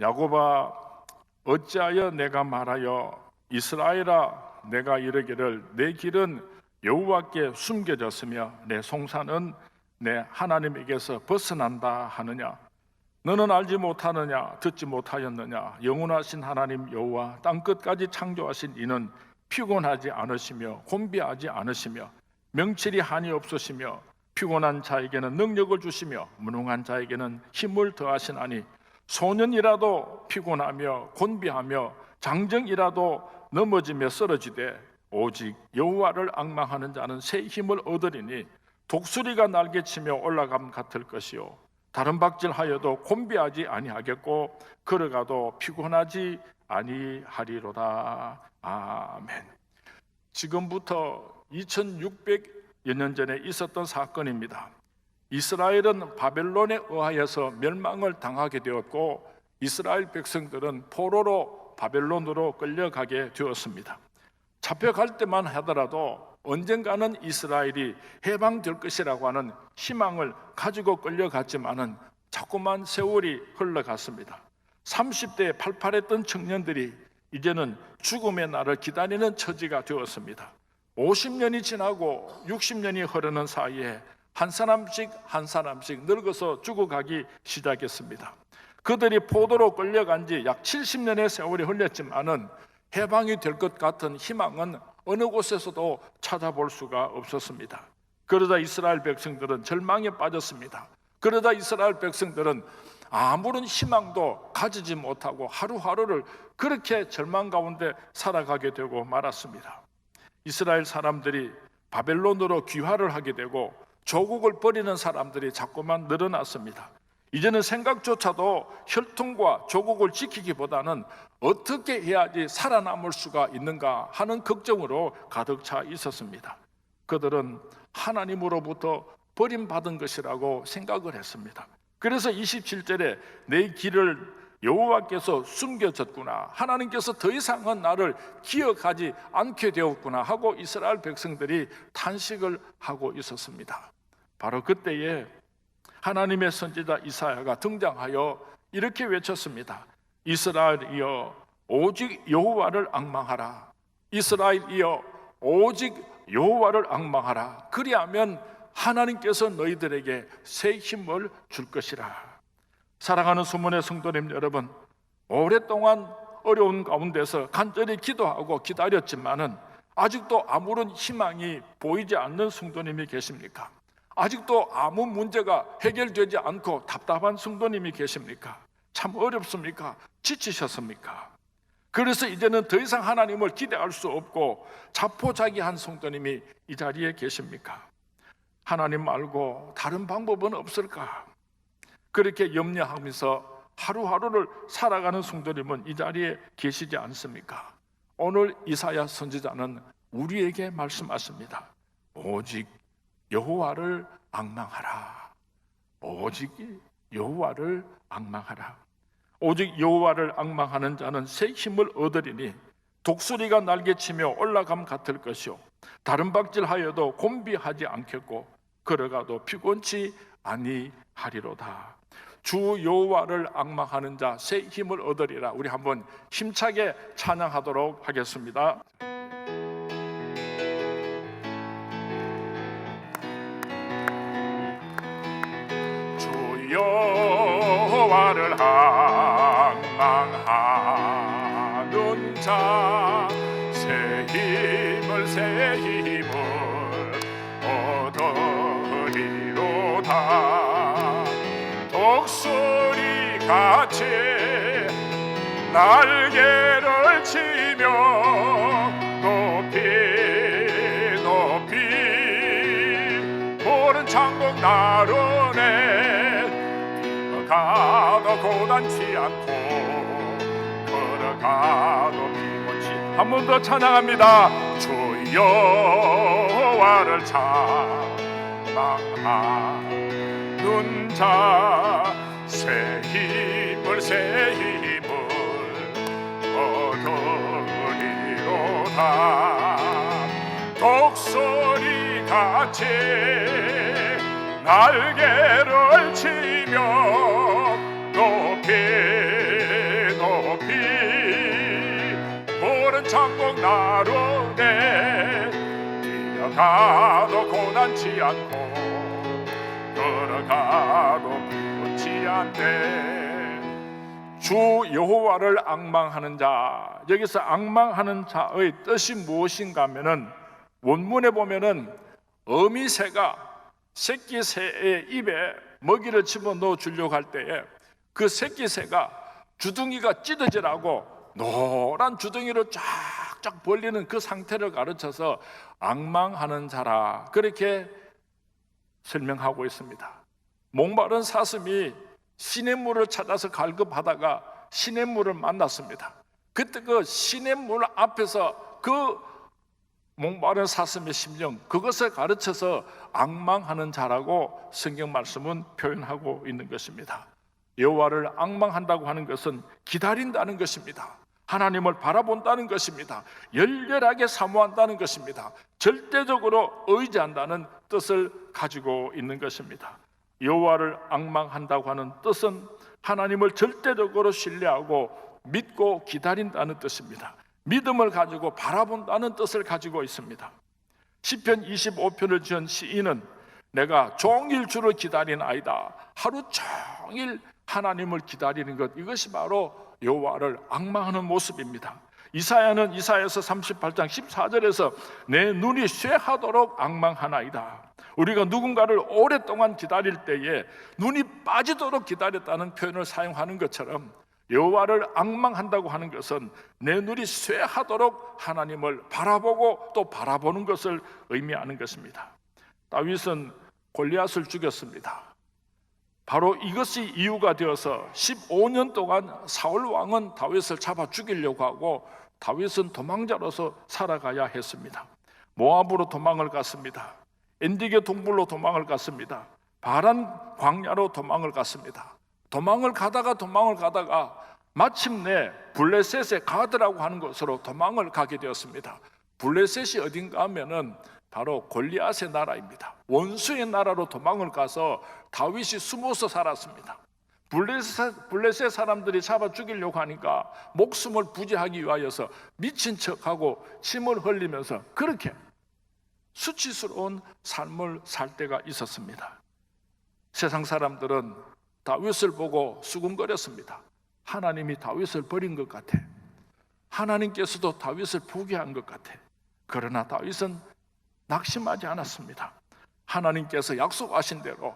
야곱아, 어찌하여 내가 말하여 이스라엘아 내가 이르기를 내 길은 여호와께 숨겨졌으며 내 송사는 내 하나님에게서 벗어난다 하느냐? 너는 알지 못하느냐? 듣지 못하였느냐? 영원하신 하나님 여호와 땅끝까지 창조하신 이는 피곤하지 않으시며 곤비하지 않으시며 명철이 한이 없으시며 피곤한 자에게는 능력을 주시며 무능한 자에게는 힘을 더하시나니 소년이라도 피곤하며 곤비하며 장정이라도 넘어지며 쓰러지되 오직 여호와를 앙망하는 자는 새 힘을 얻으리니 독수리가 날개치며 올라감 같을 것이요 다른 박질하여도 곤비하지 아니하겠고 걸어가도 피곤하지 아니하리로다. 아멘. 지금부터 2600여 년 전에 있었던 사건입니다. 이스라엘은 바벨론에 의하여서 멸망을 당하게 되었고 이스라엘 백성들은 포로로 바벨론으로 끌려가게 되었습니다. 잡혀갈 때만 하더라도 언젠가는 이스라엘이 해방될 것이라고 하는 희망을 가지고 끌려갔지만은 자꾸만 세월이 흘러갔습니다. 30대에 팔팔했던 청년들이 이제는 죽음의 날을 기다리는 처지가 되었습니다. 50년이 지나고 60년이 흐르는 사이에 한 사람씩 한 사람씩 늙어서 죽어가기 시작했습니다. 그들이 포도로 끌려간 지 약 70년의 세월이 흘렀지만은 해방이 될 것 같은 희망은 어느 곳에서도 찾아볼 수가 없었습니다. 그러다 이스라엘 백성들은 절망에 빠졌습니다. 그러다 이스라엘 백성들은 아무런 희망도 가지지 못하고 하루하루를 그렇게 절망 가운데 살아가게 되고 말았습니다. 이스라엘 사람들이 바벨론으로 귀화를 하게 되고 조국을 버리는 사람들이 자꾸만 늘어났습니다. 이제는 생각조차도 혈통과 조국을 지키기보다는 어떻게 해야지 살아남을 수가 있는가 하는 걱정으로 가득 차 있었습니다. 그들은 하나님으로부터 버림받은 것이라고 생각을 했습니다. 그래서 27절에 내 길을 여호와께서 숨겨졌구나, 하나님께서 더 이상은 나를 기억하지 않게 되었구나 하고 이스라엘 백성들이 탄식을 하고 있었습니다. 바로 그때에 하나님의 선지자 이사야가 등장하여 이렇게 외쳤습니다. 이스라엘이여 오직 여호와를 앙망하라. 이스라엘이여 오직 여호와를 앙망하라. 그리하면 하나님께서 너희들에게 새 힘을 줄 것이라. 사랑하는 수문의 성도님 여러분, 오랫동안 어려운 가운데서 간절히 기도하고 기다렸지만은 아직도 아무런 희망이 보이지 않는 성도님이 계십니까? 아직도 아무 문제가 해결되지 않고 답답한 성도님이 계십니까? 참 어렵습니까? 지치셨습니까? 그래서 이제는 더 이상 하나님을 기대할 수 없고 자포자기한 성도님이 이 자리에 계십니까? 하나님 말고 다른 방법은 없을까? 그렇게 염려하면서 하루하루를 살아가는 성도님은 이 자리에 계시지 않습니까? 오늘 이사야 선지자는 우리에게 말씀하십니다. 오직 여호와를 앙망하라. 오직 여호와를 앙망하라. 오직 여호와를 앙망하는 자는 새 힘을 얻으리니 독수리가 날개치며 올라감 같을 것이요 다른 박질하여도 곤비하지 않겠고 걸어가도 피곤치 아니하리로다. 주 여호와를 앙망하는 자 새 힘을 얻으리라. 우리 한번 힘차게 찬양하도록 하겠습니다. 주 여호와를 앙망하는 자 새 힘을 얻으리로다. 독수리 같이 날개를 치며 높이 높이 푸른 창공 나르네 걸어가도 고단치 않고 걸어가도 피곤치. 한 번 더 찬양합니다. 주 여호와를 앙망하는 자 새 힘을 얻으리로다. 독수리 같이 날개를 치며 높이 걸어가도 고난치 않고 걸어가도 피곤치 않네. 주 여호와를 앙망하는 자, 여기서 앙망하는 자의 뜻이 무엇인가 하면은 원문에 보면은 어미새가 새끼 새의 입에 먹이를 집어넣어 주려고 할 때에 그 새끼 새가 주둥이가 찢어지라고 노란 주둥이로 쫙쫙 벌리는 그 상태를 가르쳐서 앙망하는 자라, 그렇게 설명하고 있습니다. 목마른 사슴이 시냇물을 찾아서 갈급하다가 시냇물을 만났습니다. 그때 그 시냇물 앞에서 그 목마른 사슴의 심령, 그것을 가르쳐서 앙망하는 자라고 성경 말씀은 표현하고 있는 것입니다. 여호와를 앙망한다고 하는 것은 기다린다는 것입니다. 하나님을 바라본다는 것입니다. 열렬하게 사모한다는 것입니다. 절대적으로 의지한다는 뜻을 가지고 있는 것입니다. 여호와를 앙망한다고 하는 뜻은 하나님을 절대적으로 신뢰하고 믿고 기다린다는 뜻입니다. 믿음을 가지고 바라본다는 뜻을 가지고 있습니다. 시편 25편을 지은 시인은 내가 종일 주를 기다린 아이다. 하루 종일 하나님을 기다리는 것, 이것이 바로 여호와를 앙망하는 모습입니다. 이사야는 이사야서 38장 14절에서 내 눈이 쇠하도록 앙망하나이다. 우리가 누군가를 오랫동안 기다릴 때에 눈이 빠지도록 기다렸다는 표현을 사용하는 것처럼 여호와를 앙망한다고 하는 것은 내 눈이 쇠하도록 하나님을 바라보고 또 바라보는 것을 의미하는 것입니다. 다윗은 골리앗을 죽였습니다. 바로 이것이 이유가 되어서 15년 동안 사울 왕은 다윗을 잡아 죽이려고 하고 다윗은 도망자로서 살아가야 했습니다. 모압으로 도망을 갔습니다. 엔디게 동굴로 도망을 갔습니다. 바란 광야로 도망을 갔습니다. 도망을 가다가 마침내 블레셋의 가드라고 하는 곳으로 도망을 가게 되었습니다. 블레셋이 어딘가 하면은 바로 골리앗의 나라입니다. 원수의 나라로 도망을 가서 다윗이 숨어서 살았습니다. 블레셋 사람들이 잡아 죽이려고 하니까 목숨을 부지하기 위하여서 미친 척하고 침을 흘리면서 그렇게 수치스러운 삶을 살 때가 있었습니다. 세상 사람들은 다윗을 보고 수군거렸습니다. 하나님이 다윗을 버린 것 같아. 하나님께서도 다윗을 포기한 것 같아. 그러나 다윗은 낙심하지 않았습니다. 하나님께서 약속하신 대로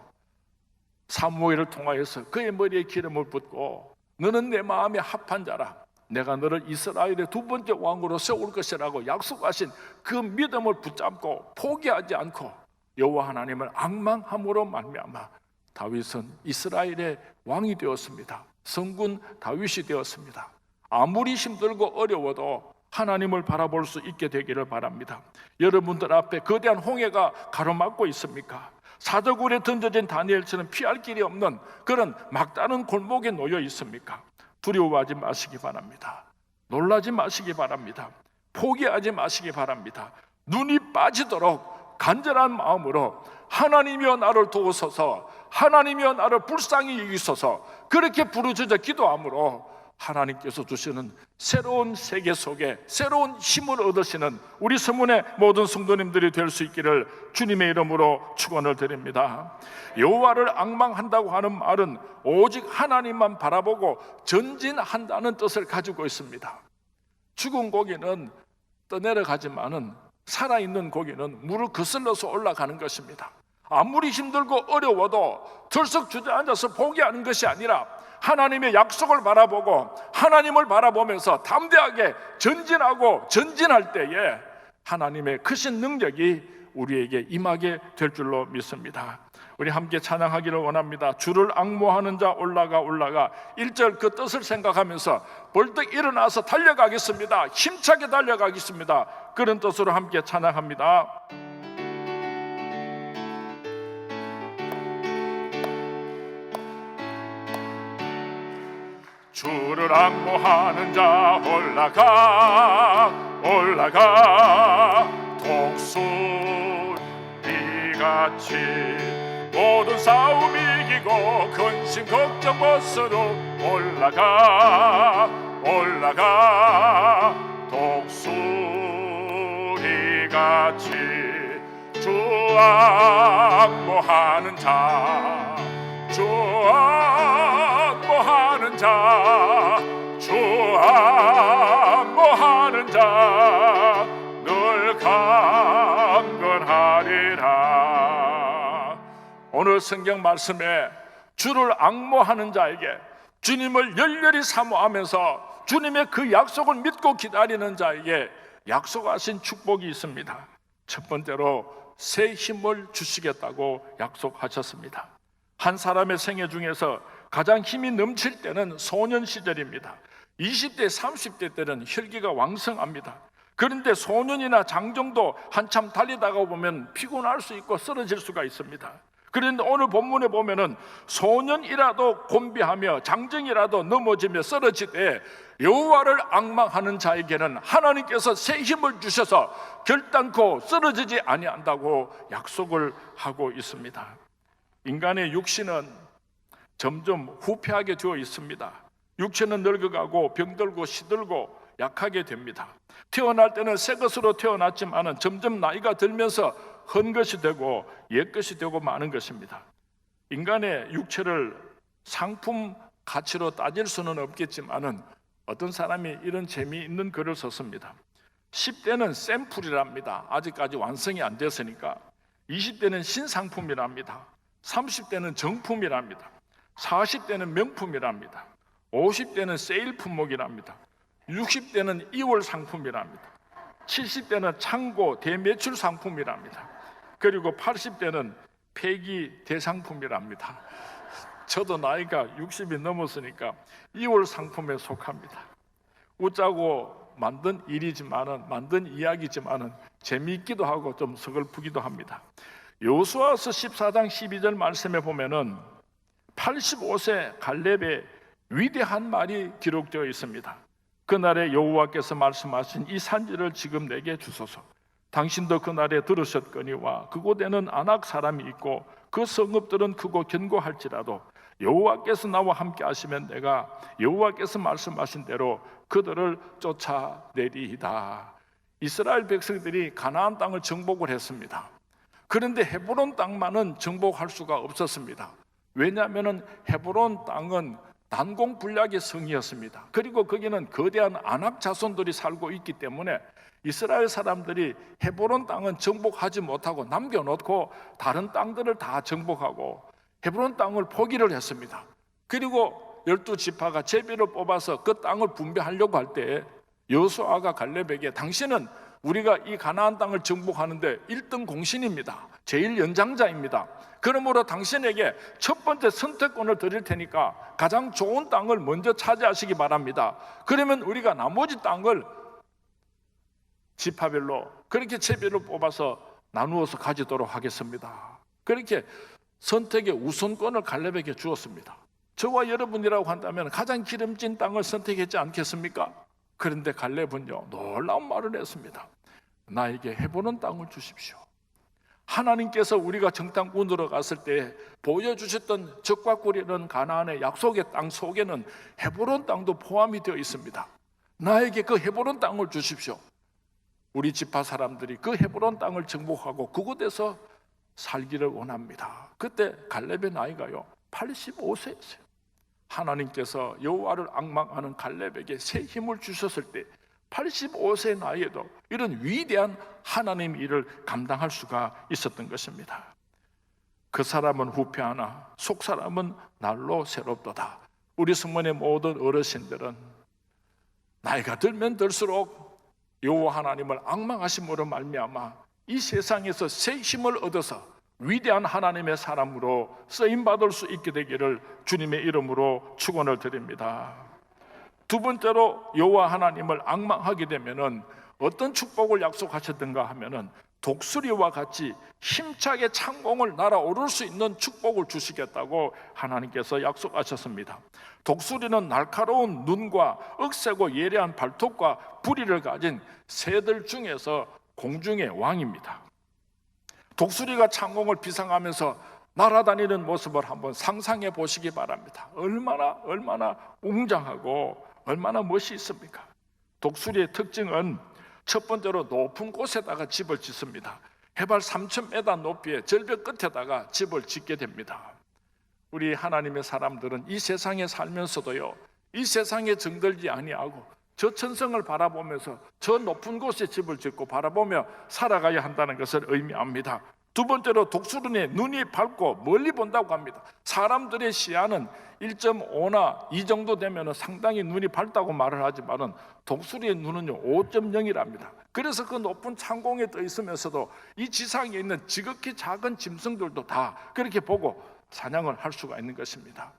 사무엘을 통하여서 그의 머리에 기름을 붓고 너는 내 마음에 합한 자라, 내가 너를 이스라엘의 두 번째 왕으로 세울 것이라고 약속하신 그 믿음을 붙잡고 포기하지 않고 여호와 하나님을 앙망함으로 말미암아 다윗은 이스라엘의 왕이 되었습니다. 성군 다윗이 되었습니다. 아무리 힘들고 어려워도 하나님을 바라볼 수 있게 되기를 바랍니다. 여러분들 앞에 거대한 홍해가 가로막고 있습니까? 사더굴에 던져진 다니엘처럼 피할 길이 없는 그런 막다른 골목에 놓여 있습니까? 두려워하지 마시기 바랍니다. 놀라지 마시기 바랍니다. 포기하지 마시기 바랍니다. 눈이 빠지도록 간절한 마음으로 하나님이여 나를 도우소서, 하나님이여 나를 불쌍히 여기소서, 그렇게 부르짖어 기도함으로 하나님께서 주시는 새로운 세계 속에 새로운 힘을 얻으시는 우리 서문의 모든 성도님들이 될 수 있기를 주님의 이름으로 축원을 드립니다. 여호와를 앙망한다고 하는 말은 오직 하나님만 바라보고 전진한다는 뜻을 가지고 있습니다. 죽은 고기는 떠내려가지만은 살아있는 고기는 물을 거슬러서 올라가는 것입니다. 아무리 힘들고 어려워도 들썩 주저앉아서 포기하는 것이 아니라 하나님의 약속을 바라보고 하나님을 바라보면서 담대하게 전진하고 전진할 때에 하나님의 크신 능력이 우리에게 임하게 될 줄로 믿습니다. 우리 함께 찬양하기를 원합니다. 주를 앙모하는 자 올라가 1절 그 뜻을 생각하면서 벌떡 일어나서 달려가겠습니다. 힘차게 달려가겠습니다. 그런 뜻으로 함께 찬양합니다. 주를 앙모하는 자 올라가 독수리같이 모든 싸움 이기고 근심 걱정 벗어도 올라가 독수리같이 악모하는 자, 주 악모하는 자, 주 악모하는 자 늘 강건하리라. 오늘 성경 말씀에 주를 앙모하는 자에게, 주님을 열렬히 사모하면서 주님의 그 약속을 믿고 기다리는 자에게 약속하신 축복이 있습니다. 첫 번째로 새 힘을 주시겠다고 약속하셨습니다. 한 사람의 생애 중에서 가장 힘이 넘칠 때는 소년 시절입니다. 20대, 30대 때는 혈기가 왕성합니다. 그런데 소년이나 장정도 한참 달리다가 보면 피곤할 수 있고 쓰러질 수가 있습니다. 그런데 오늘 본문에 보면은 소년이라도 곤비하며 장정이라도 넘어지며 쓰러지되 여호와를 앙망하는 자에게는 하나님께서 새 힘을 주셔서 결단코 쓰러지지 아니한다고 약속을 하고 있습니다. 인간의 육신은 점점 후퇴하게 되어 있습니다. 육체는 늙어가고 병들고 시들고 약하게 됩니다. 태어날 때는 새 것으로 태어났지만 점점 나이가 들면서 헌 것이 되고 옛 것이 되고 마는 것입니다. 인간의 육체를 상품 가치로 따질 수는 없겠지만 어떤 사람이 이런 재미있는 글을 썼습니다. 10대는 샘플이랍니다. 아직까지 완성이 안 됐으니까. 20대는 신상품이랍니다. 30대는 정품이랍니다. 40대는 명품이랍니다. 50대는 세일 품목이랍니다. 60대는 2월 상품이랍니다. 70대는 창고 대매출 상품이랍니다. 그리고 80대는 폐기 대상품이랍니다. 저도 나이가 60이 넘었으니까 2월 상품에 속합니다. 웃자고 만든 일이지만은, 만든 이야기지만은 재미있기도 하고 좀 서글프기도 합니다. 여호수아서 14장 12절 말씀에 보면은 85세 갈렙의 위대한 말이 기록되어 있습니다. 그날에 여호와께서 말씀하신 이 산지를 지금 내게 주소서. 당신도 그날에 들으셨거니와 그곳에는 아낙 사람이 있고 그 성읍들은 크고 견고할지라도 여호와께서 나와 함께 하시면 내가 여호와께서 말씀하신 대로 그들을 쫓아내리이다. 이스라엘 백성들이 가나안 땅을 정복을 했습니다. 그런데 헤브론 땅만은 정복할 수가 없었습니다. 왜냐하면 헤브론 땅은 난공불락의 성이었습니다. 그리고 거기는 거대한 아낙 자손들이 살고 있기 때문에 이스라엘 사람들이 헤브론 땅은 정복하지 못하고 남겨놓고 다른 땅들을 다 정복하고 헤브론 땅을 포기를 했습니다. 그리고 12지파가 제비를 뽑아서 그 땅을 분배하려고 할 때 여호수아가 갈렙에게 당신은 우리가 이 가나안 땅을 정복하는데 1등 공신입니다. 제일 연장자입니다. 그러므로 당신에게 첫 번째 선택권을 드릴 테니까 가장 좋은 땅을 먼저 차지하시기 바랍니다. 그러면 우리가 나머지 땅을 지파별로 그렇게 제비를 뽑아서 나누어서 가지도록 하겠습니다. 그렇게 선택의 우선권을 갈렙에게 주었습니다. 저와 여러분이라고 한다면 가장 기름진 땅을 선택했지 않겠습니까? 그런데 갈렙은요, 놀라운 말을 했습니다. 나에게 헤브론 땅을 주십시오. 하나님께서 우리가 정탐꾼으로 갔을 때 보여주셨던 적과 꾸리는 가나안의 약속의 땅 속에는 헤브론 땅도 포함이 되어 있습니다. 나에게 그 헤브론 땅을 주십시오. 우리 지파 사람들이 그 헤브론 땅을 정복하고 그곳에서 살기를 원합니다. 그때 갈렙의 나이가요 85세였어요. 하나님께서 여호와를 앙망하는 갈렙에게 새 힘을 주셨을 때 85세 나이에도 이런 위대한 하나님 일을 감당할 수가 있었던 것입니다. 그 사람은 후패하나 속 사람은 날로 새롭도다. 우리 성문의 모든 어르신들은 나이가 들면 들수록 여호와 하나님을 앙망하심으로 말미암아 이 세상에서 새 힘을 얻어서 위대한 하나님의 사람으로 쓰임받을 수 있게 되기를 주님의 이름으로 축원을 드립니다. 두 번째로 여호와 하나님을 앙망하게 되면은 어떤 축복을 약속하셨던가 하면은 독수리와 같이 힘차게 창공을 날아오를 수 있는 축복을 주시겠다고 하나님께서 약속하셨습니다. 독수리는 날카로운 눈과 억세고 예리한 발톱과 부리를 가진 새들 중에서 공중의 왕입니다. 독수리가 창공을 비상하면서 날아다니는 모습을 한번 상상해 보시기 바랍니다. 얼마나 웅장하고 얼마나 멋이 있습니까? 독수리의 특징은 첫 번째로 높은 곳에다가 집을 짓습니다. 해발 3,000m 높이의 절벽 끝에다가 집을 짓게 됩니다. 우리 하나님의 사람들은 이 세상에 살면서도요, 이 세상에 정들지 아니하고 저 천성을 바라보면서 저 높은 곳에 집을 짓고 바라보며 살아가야 한다는 것을 의미합니다. 두 번째로 독수리는 눈이 밝고 멀리 본다고 합니다. 사람들의 시야는 1.5나 2 정도 되면 상당히 눈이 밝다고 말을 하지만 독수리의 눈은요 5.0이랍니다. 그래서 그 높은 창공에 떠 있으면서도 이 지상에 있는 지극히 작은 짐승들도 다 그렇게 보고 사냥을 할 수가 있는 것입니다.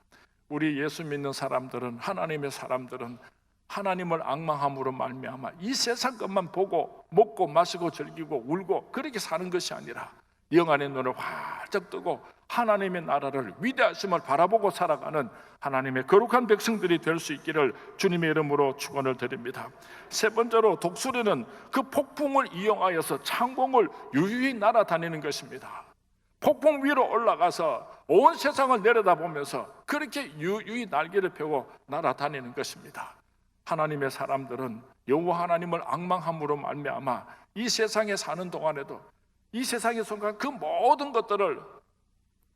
우리 예수 믿는 사람들은, 하나님의 사람들은 하나님을 앙망함으로 말미암아 이 세상 것만 보고 먹고 마시고 즐기고 울고 그렇게 사는 것이 아니라 영안의 눈을 활짝 뜨고 하나님의 나라를, 위대하심을 바라보고 살아가는 하나님의 거룩한 백성들이 될 수 있기를 주님의 이름으로 축원을 드립니다. 세 번째로 독수리는 그 폭풍을 이용하여서 창공을 유유히 날아다니는 것입니다. 폭풍 위로 올라가서 온 세상을 내려다보면서 그렇게 유유히 날개를 펴고 날아다니는 것입니다. 하나님의 사람들은 여호와 하나님을 앙망함으로 말미암아 이 세상에 사는 동안에도 이 세상에 속한 그 모든 것들을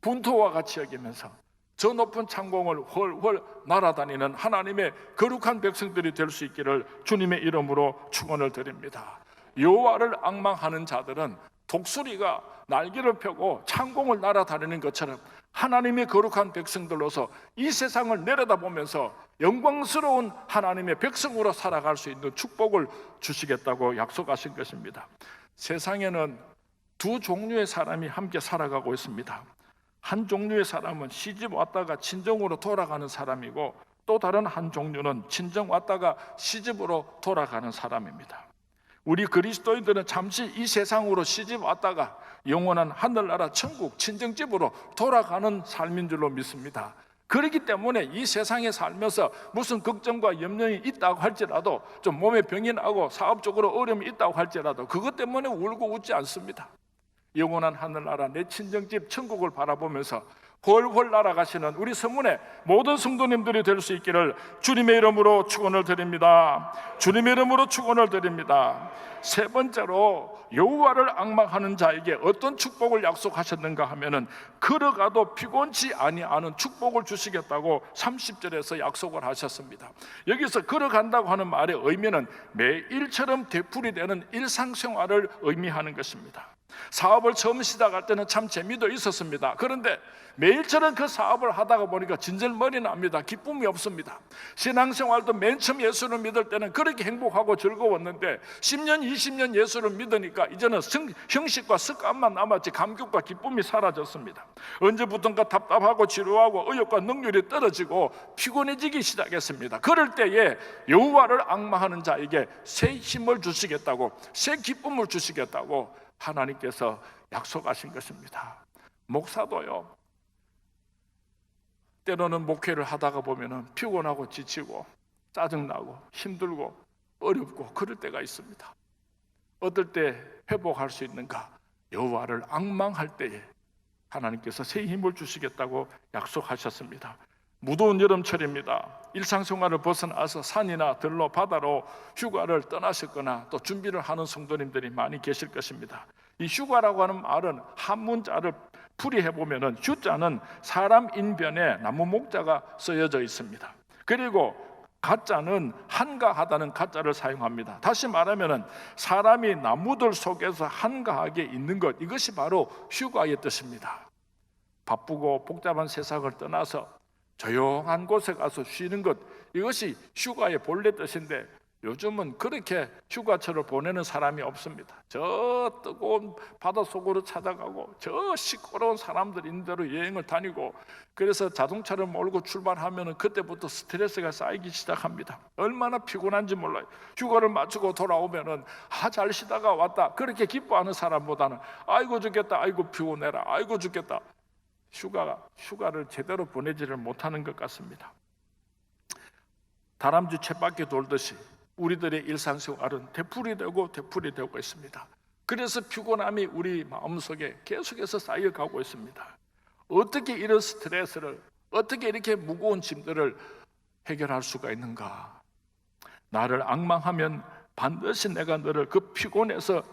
분토와 같이 여기면서 저 높은 창공을 훨훨 날아다니는 하나님의 거룩한 백성들이 될 수 있기를 주님의 이름으로 축원을 드립니다. 여호와를 앙망하는 자들은 독수리가 날개를 펴고 창공을 날아다니는 것처럼 하나님의 거룩한 백성들로서 이 세상을 내려다보면서 영광스러운 하나님의 백성으로 살아갈 수 있는 축복을 주시겠다고 약속하신 것입니다. 세상에는 두 종류의 사람이 함께 살아가고 있습니다. 한 종류의 사람은 시집 왔다가 친정으로 돌아가는 사람이고, 또 다른 한 종류는 친정 왔다가 시집으로 돌아가는 사람입니다. 우리 그리스도인들은 잠시 이 세상으로 시집 왔다가 영원한 하늘나라 천국 친정집으로 돌아가는 삶인 줄로 믿습니다. 그렇기 때문에 이 세상에 살면서 무슨 걱정과 염려이 있다고 할지라도, 좀 몸에 병이 나고 사업적으로 어려움이 있다고 할지라도 그것 때문에 울고 웃지 않습니다. 영원한 하늘나라 내 친정집 천국을 바라보면서 훨훨 날아가시는 우리 서문의 모든 성도님들이 될 수 있기를 주님의 이름으로 축원을 드립니다. 주님의 이름으로 축원을 드립니다. 세 번째로 여호와를 앙망하는 자에게 어떤 축복을 약속하셨는가 하면은 걸어가도 피곤치 아니하는 축복을 주시겠다고 30절에서 약속을 하셨습니다. 여기서 걸어간다고 하는 말의 의미는 매일처럼 되풀이되는 일상생활을 의미하는 것입니다. 사업을 처음 시작할 때는 참 재미도 있었습니다. 그런데 매일처럼 그 사업을 하다가 보니까 진절머리 납니다. 기쁨이 없습니다. 신앙생활도 맨 처음 예수를 믿을 때는 그렇게 행복하고 즐거웠는데 10년, 20년 예수를 믿으니까 이제는 형식과 습관만 남았지 감격과 기쁨이 사라졌습니다. 언제부턴가 답답하고 지루하고 의욕과 능률이 떨어지고 피곤해지기 시작했습니다. 그럴 때에 여호와를 앙망하는 자에게 새 힘을 주시겠다고, 새 기쁨을 주시겠다고 하나님께서 약속하신 것입니다. 목사도요, 때로는 목회를 하다가 보면 피곤하고 지치고 짜증나고 힘들고 어렵고 그럴 때가 있습니다. 어떨 때 회복할 수 있는가? 여호와를 앙망할 때에 하나님께서 새 힘을 주시겠다고 약속하셨습니다. 무더운 여름철입니다. 일상생활을 벗어나서 산이나 들로 바다로 휴가를 떠나셨거나 또 준비를 하는 성도님들이 많이 계실 것입니다. 이 휴가라고 하는 말은 한문자를 풀이해 보면은 휴자는 사람 인변에 나무 목자가 쓰여져 있습니다. 그리고 가자는 한가하다는 가자를 사용합니다. 다시 말하면은 사람이 나무들 속에서 한가하게 있는 것, 이것이 바로 휴가의 뜻입니다. 바쁘고 복잡한 세상을 떠나서 조용한 곳에 가서 쉬는 것, 이것이 휴가의 본래 뜻인데 요즘은 그렇게 휴가철을 보내는 사람이 없습니다. 저 뜨거운 바닷속으로 찾아가고 저 시끄러운 사람들 있는 대로 여행을 다니고, 그래서 자동차를 몰고 출발하면 그때부터 스트레스가 쌓이기 시작합니다. 얼마나 피곤한지 몰라요. 휴가를 마치고 돌아오면 잘 쉬다가 왔다 그렇게 기뻐하는 사람보다는 아이고 죽겠다, 아이고 피곤해라, 아이고 죽겠다, 휴가를 제대로 보내지를 못하는 것 같습니다. 다람쥐 쳇바퀴 돌듯이 우리들의 일상생활은 되풀이되고 있습니다. 그래서 피곤함이 우리 마음속에 계속해서 쌓여가고 있습니다. 어떻게 이런 스트레스를, 어떻게 이렇게 무거운 짐들을 해결할 수가 있는가? 나를 앙망하면 반드시 내가 너를 그 피곤에서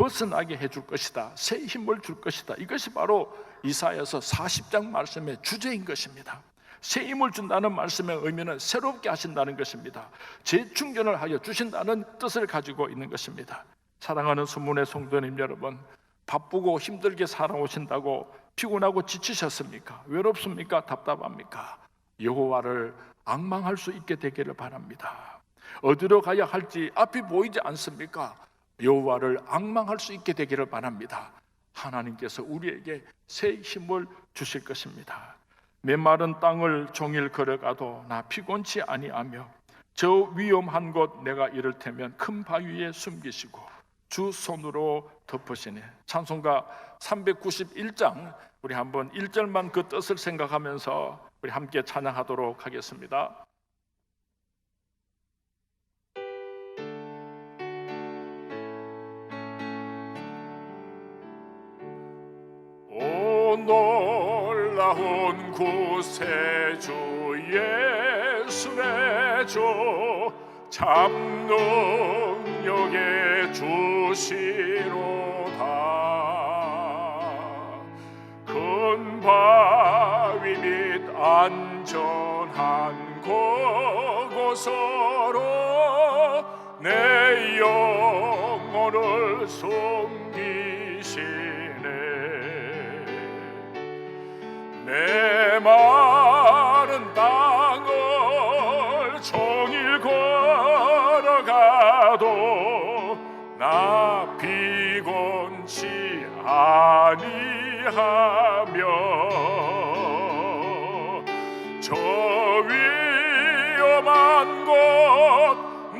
벗어나게 해줄 것이다. 새 힘을 줄 것이다. 이것이 바로 이사야서 40장 말씀의 주제인 것입니다. 새 힘을 준다는 말씀의 의미는 새롭게 하신다는 것입니다. 재충전을 하여 주신다는 뜻을 가지고 있는 것입니다. 사랑하는 수문의 성도님 여러분, 바쁘고 힘들게 살아오신다고 피곤하고 지치셨습니까? 외롭습니까? 답답합니까? 여호와를 앙망할 수 있게 되기를 바랍니다. 어디로 가야 할지 앞이 보이지 않습니까? 여호와를 앙망할 수 있게 되기를 바랍니다. 하나님께서 우리에게 새 힘을 주실 것입니다. 메마른 땅을 종일 걸어가도 나 피곤치 아니하며 저 위험한 곳 내가 이를 테면 큰 바위에 숨기시고 주 손으로 덮으시네. 찬송가 391장 우리 한번 1절만 그 뜻을 생각하면서 우리 함께 찬양하도록 하겠습니다. 오 놀라운 구세주 예수의 주 참 능력의 주시로다. 큰 바위 밑 안전한 곳으로 내 영혼을 숨기시네. 메마른 땅을 종일 걸어가도 나 피곤치 아니하며 저 위험한 곳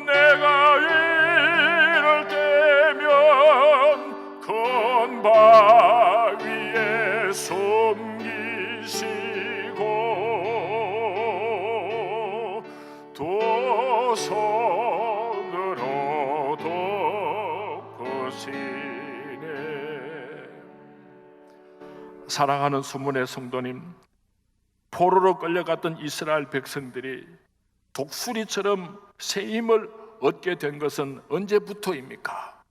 내가 이를 때면 큰 바위에 숨기시고 두 손으로 덮으시네. 사랑하는 수문의 성도님, 포로로 끌려갔던 이스라엘 백성들이 독수리처럼 새 힘을 얻게 된 것은 언제부터입니까?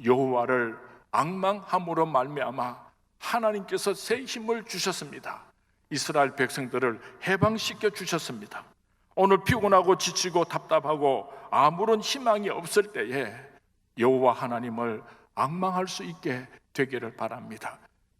여호와를 앙망함으로 말미암아 하나님께서 새 힘을 주셨습니다. 이스라엘 백성들을 해방시켜 주셨습니다. 오늘 피곤하고 지치고 답답하고 아무런 희망이 없을 때에 여호와 하나님을 앙망할 수 있게 되기를 바랍니다.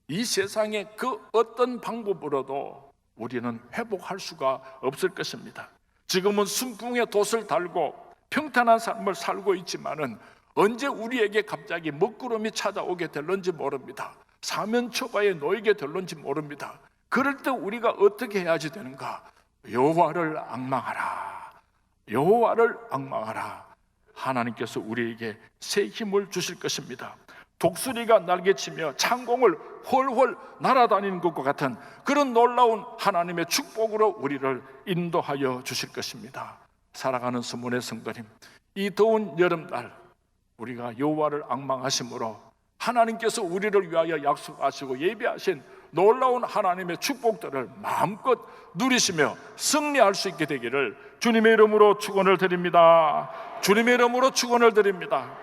이 세상의 그 어떤 방법으로도 우리는 회복할 수가 없을 것입니다. 지금은 순풍의 돛을 달고 평탄한 삶을 살고 있지만은 언제 우리에게 갑자기 먹구름이 찾아오게 될런지 모릅니다. 사면초가에 놓이게 될런지 모릅니다. 그럴 때 우리가 어떻게 해야지 되는가? 여호와를 앙망하라. 여호와를 앙망하라. 하나님께서 우리에게 새 힘을 주실 것입니다. 독수리가 날개치며 창공을 훨훨 날아다니는 것과 같은 그런 놀라운 하나님의 축복으로 우리를 인도하여 주실 것입니다. 사랑하는 수문의 성도님, 이 더운 여름날 우리가 여호와를 앙망하심으로 하나님께서 우리를 위하여 약속하시고 예비하신 놀라운 하나님의 축복들을 마음껏 누리시며 승리할 수 있게 되기를 주님의 이름으로 축원을 드립니다. 주님의 이름으로 축원을 드립니다.